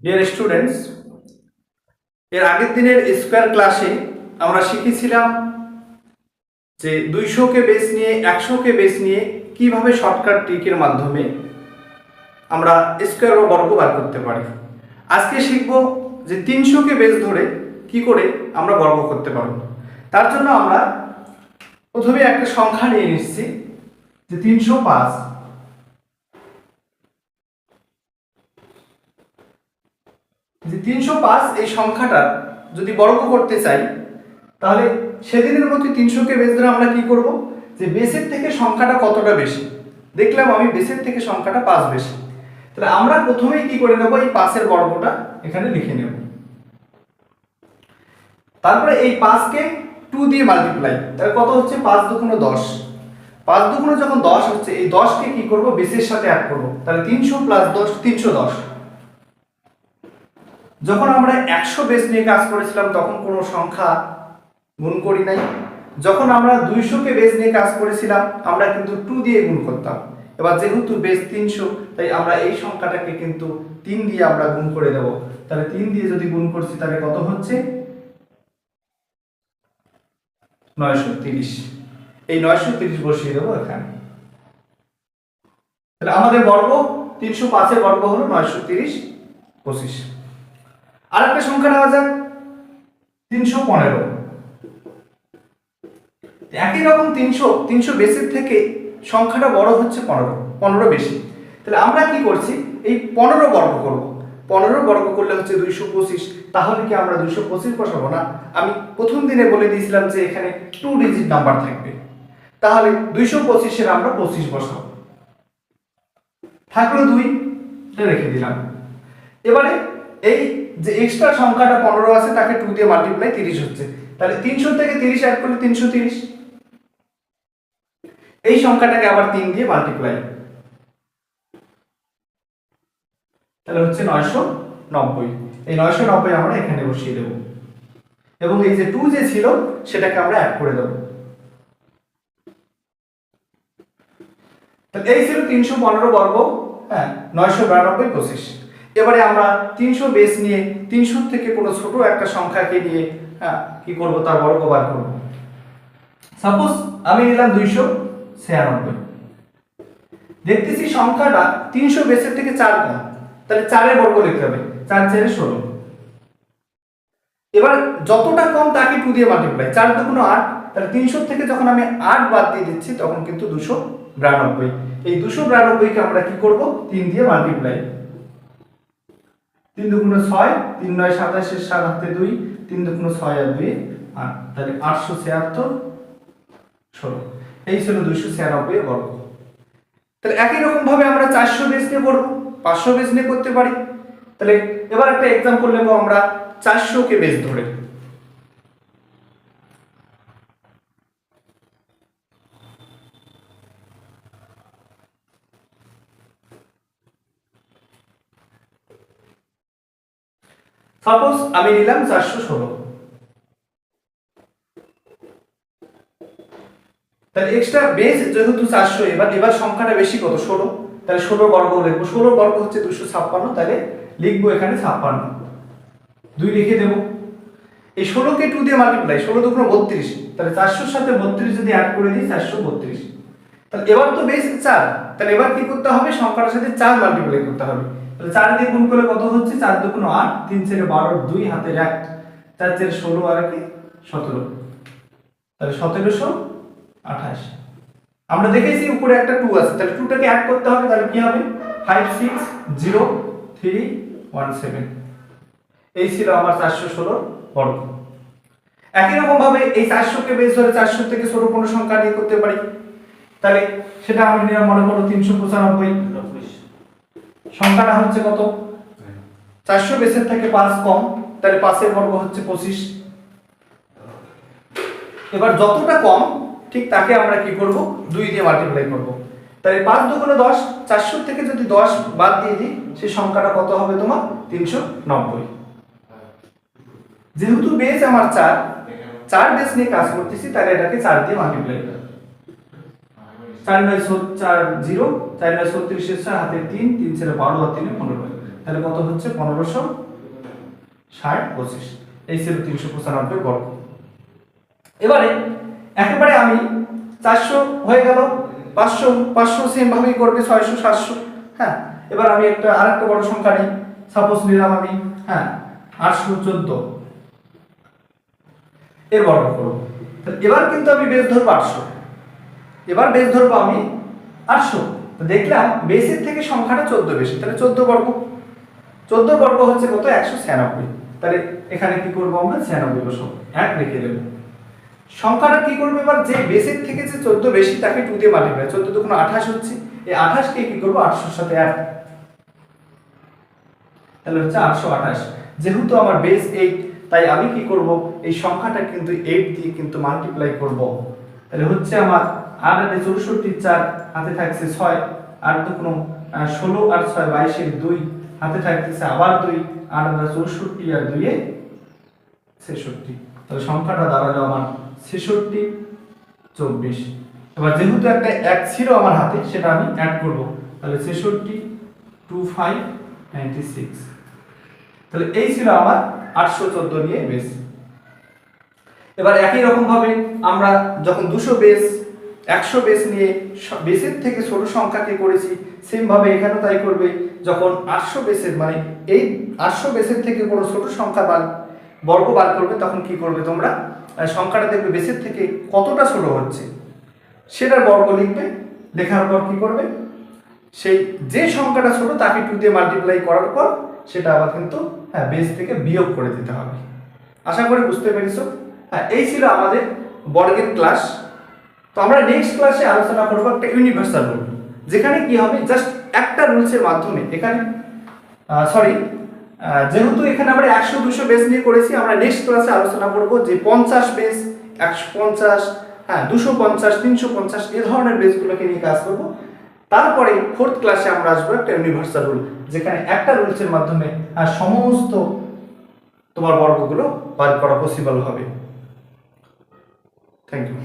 Dear students, এর আগের দিনের স্কোয়ার ক্লাসে আমরা শিখেছিলাম যে 200কে বেস নিয়ে 100কে বেস নিয়ে কিভাবে শর্টকাট ট্রিকের মাধ্যমে আমরা স্কোয়ার বা বর্গ বার করতে পারি। আজকে শিখব যে 300কে বেস ধরে কি করে আমরা বর্গ করতে পারব। তার জন্য আমরা প্রথমে একটা সংখ্যা নিয়ে নিচ্ছি যে 305। যে 305 এই সংখ্যাটা যদি বর্গ করতে চাই তাহলে সেদিনের মতো 300কে বেস ধরে আমরা কি করব, যে বেসের থেকে সংখ্যাটা কতটা বেশি। দেখলাম আমি বেসের থেকে সংখ্যাটা 5 বেশি, তাহলে আমরা প্রথমেই কি করে নেব, এই 5 এর বর্গটা এখানে লিখে নেব। তারপরে এই 5কে 2 দিয়ে মাল্টিপ্লাই, তাহলে কত হচ্ছে 5 দুগুণ 10। 5 দুগুণ যখন 10 হচ্ছে, এই 10কে কি করব, বেসের সাথে অ্যাড করব, তাহলে 300 প্লাস 10 310। যখন আমরা 100 বেস নিয়ে কাজ করেছিলাম তখন কোনো সংখ্যা গুণ করি নাই। যখন আমরা 200কে বেস নিয়ে কাজ করেছিলাম আমরা কিন্তু 2 দিয়ে গুণ করতাম। এবার যেহেতু বেস 300, তাই আমরা এই সংখ্যাটাকে কিন্তু 3 দিয়ে আমরা গুণ করে দেব। তাহলে 3 দিয়ে যদি গুণ করছি তাহলে কত হচ্ছে 930। এই 930 বসিয়ে দেবো এখানে। তাহলে আমাদের বর্গ 305 এর বর্গ হলো 930 25। আরেকটা সংখ্যা নেওয়া যাক 315। একই রকম 300 বেসের থেকে সংখ্যাটা বড় হচ্ছে 15 বেশি। তাহলে আমরা কি করছি, এই 15 বর্গ করব। 15 বর্গ করলে হচ্ছে 225। তাহলে কি আমরা 225 বসাবো না? আমি প্রথম দিনে বলে দিয়েছিলাম যে এখানে 2 ডিজিট নাম্বার থাকবে, তাহলে 225 এর আমরা 25 বসাবো। থাকলো 2, এটা রেখে দিলাম। এবারে এই যে এক্সট্রা সংখ্যাটা 15 আছে তাকে 2 দিয়ে মাল্টিপ্লাই 30 হচ্ছে, তাহলে 300 থেকে 30 অ্যাড করলে 330। এই সংখ্যাটাকে আবার 3 দিয়ে মাল্টিপ্লাই, তাহলে হচ্ছে 990। এই 990 আমরা এখানে বসিয়ে দেব এবং এই যে 2 যে ছিল সেটাকে আমরা অ্যাড করে দেব। তাহলে এই ছিল 315 বর্গ, হ্যাঁ 992 25। এবারে আমরা 300 বেস নিয়ে 300 থেকে কোনো ছোট একটা সংখ্যাকে নিয়ে কি করব, তার বর্গ বার করব। সাপোজ আমি নিলাম 296। দেখতেছি সংখ্যাটা 300 বেসের থেকে 4 কম, তাহলে 4 এর বর্গ লিখতে হবে। 4 4 16। এবার যতটা কম তাকে 2 দিয়ে মাল্টিপ্লাই, 4 দুগুণ 8। তাহলে 300 থেকে যখন আমি 8 বাদ দিয়ে দিচ্ছি তখন কিন্তু 292। এই 292 কে আমরা কি করব, 3 দিয়ে মাল্টিপ্লাই। 3 দুগুণ 6, 3 9 27, 7 হাতে 2, 3 দুগুণ 6 আর 2 8, তাহলে 876 16। এই ছিল 296 এর বর্গ। তাহলে একই রকম ভাবে আমরা 400 বেস নিয়ে করব, 500 বেস নিয়ে করতে পারি। তাহলে এবার একটা एग्जांपल নেব আমরা 400 কে বেস ধরে। সাপোজ আমি নিলাম 416। তাহলে এক্সট্রা বেস যেহেতু 400, এবার সংখ্যাটা বেশি কত, 16। তাহলে 16 বর্গ লিখব। 16 বর্গ হচ্ছে 256, তাহলে লিখব এখানে 56। 2 লিখে দেব। এই 16 কে 2 দিয়ে মাল্টিপ্লাই, 16 দুগুণ 32। তাহলে 400 এর সাথে 32 যদি অ্যাড করে দিই 432। তাহলে এবার তো বেস 4, তাহলে এবার কি করতে হবে, সংখ্যাটার সাথে 4 মাল্টিপ্লাই করতে হবে। তাহলে 4 দিয়ে গুণ করলে কত হচ্ছে, 4 দুগুণ 8, 3 4 12, 2 হাতে 1, 4 4 16 আর 1 17। তাহলে 1728। আমরা দেখেছি উপরে একটা 2 আছে, তাহলে 2 টাকে অ্যাড করতে হবে। তাহলে কি হবে 560 317। এই ছিল আমার 416 বর্গ। একই রকম ভাবে এই 400 কে বেস ধরে 400 থেকে ছোট কোনো সংখ্যা নিয়ে করতে পারি। তাহলে সেটা আমি নিলাম, মনে করো 395। সংখ্যাটা হচ্ছে কত, 400 বেসের থেকে 5 কম, তাহলে 5 এর বর্গ হচ্ছে 25। এবার যতটা কম ঠিক তাকে আমরা কি করব, 2 দিয়ে মাল্টিপ্লাই করব। তাহলে 5 দুগুণ 10, 400 থেকে যদি 10 বাদ দিয়ে দিই সেই সংখ্যাটা কত হবে তোমার 390। যেহেতু বেস আমার 4 বেস নিয়ে কাজ করতেছি, তাহলে এটাকে 4 দিয়ে মাল্টিপ্লাই করব। 4 9 40, 4 9 36 হাতে 3, 3 4 12 আর 3 15। তাহলে কত হচ্ছে 1560/25, এই ছিল 395 বর্গ। এবারে একেবারে আমি 400 হয়ে গেল, 500 সেম ভাবেই করবে, 600 700। হ্যাঁ, এবার আমি আরেকটা বড় সংখ্যা নিই, সাপোজ নিলাম আমি 814 এর বর্গ করব। এবার কিন্তু আমি বেস ধরবো 800, এবার বেস ধরবো আমি 800। তো দেখলাম বেসের থেকে সংখ্যাটা 14 বেশি, তাহলে 14 বর্গ, 14 বর্গ হচ্ছে কত 196। তাহলে এখানে কি করবো আমরা 96 বসাবো, 1 রেখে দেবো। সংখ্যাটা কি করবো এবার, যে বেসের থেকে যে 14 বেশি তাকে 2 দিয়ে মাল্টিপ্লাই, 14 দুগুণ 28 হচ্ছে, এই 28 কে কি করবো 800 এর সাথে অ্যাড, তাহলে হচ্ছে 828। যেহেতু আমার বেস 8, তাই আমি কি করব এই সংখ্যাটা কিন্তু 8 দিয়ে কিন্তু মাল্টিপ্লাই করব। তাহলে হচ্ছে আমার 8 আর 64 4 হাতে থাকছে 6, 8 দুগুণ 16 আর 6 22 এর 2 হাতে থাকতেছে আবার 2, 8 আর 64 আর 2 এ 66। তাহলে সংখ্যাটা দাঁড়ালো আমার 66 24। এবার যেহেতু একটা 1 ছিল আমার হাতে, সেটা আমি অ্যাড করব, তাহলে 66 25 96। তাহলে এই ছিল আমার 814 নিয়ে বেস। এবার একই রকম ভাবে আমরা যখন 200 বেস 100 বেস নিয়ে বেসের থেকে ছোট সংখ্যাকে করেছি, সেম ভাবে এখানেও তাই করবে। যখন 800 বেসের মানে এই 800 বেসের থেকে কোনো ছোট সংখ্যা বর্গ বার করবে, তখন কি করবে তোমরা, সংখ্যাটা দেখবে বেসের থেকে কতটা ছোট হচ্ছে সেটার বর্গ লিখবে। লেখার পর কি করবে, সেই যে সংখ্যাটা ছোট তাকে 2 দিয়ে মাল্টিপ্লাই করার পর সেটা আবার কিন্তু বেস থেকে বিয়োগ করে দিতে হবে। আশা করি বুঝতে পেরেছো। এই ছিল আমাদের বর্গের ক্লাস। তো আমরা নেক্সট ক্লাসে আলোচনা করব একটা ইউনিভার্সাল রুল, যেখানে কি হবে জাস্ট একটা রুলসের মাধ্যমে এখানে যেহেতু এখানে আমরা 100 200 বেস নিয়ে করেছি, আমরা নেক্সট ক্লাসে আলোচনা করব যে 50 বেস 150 250 350 এই ধরনের বেসগুলোকে নিয়ে কাজ করব। তারপরে 4th ক্লাসে আমরা আসবো একটা ইউনিভার্সাল রুল, যেখানে একটা রুলসের মাধ্যমে সমস্ত তোমার বর্গগুলো বার করা পসিবল হবে। Thank you.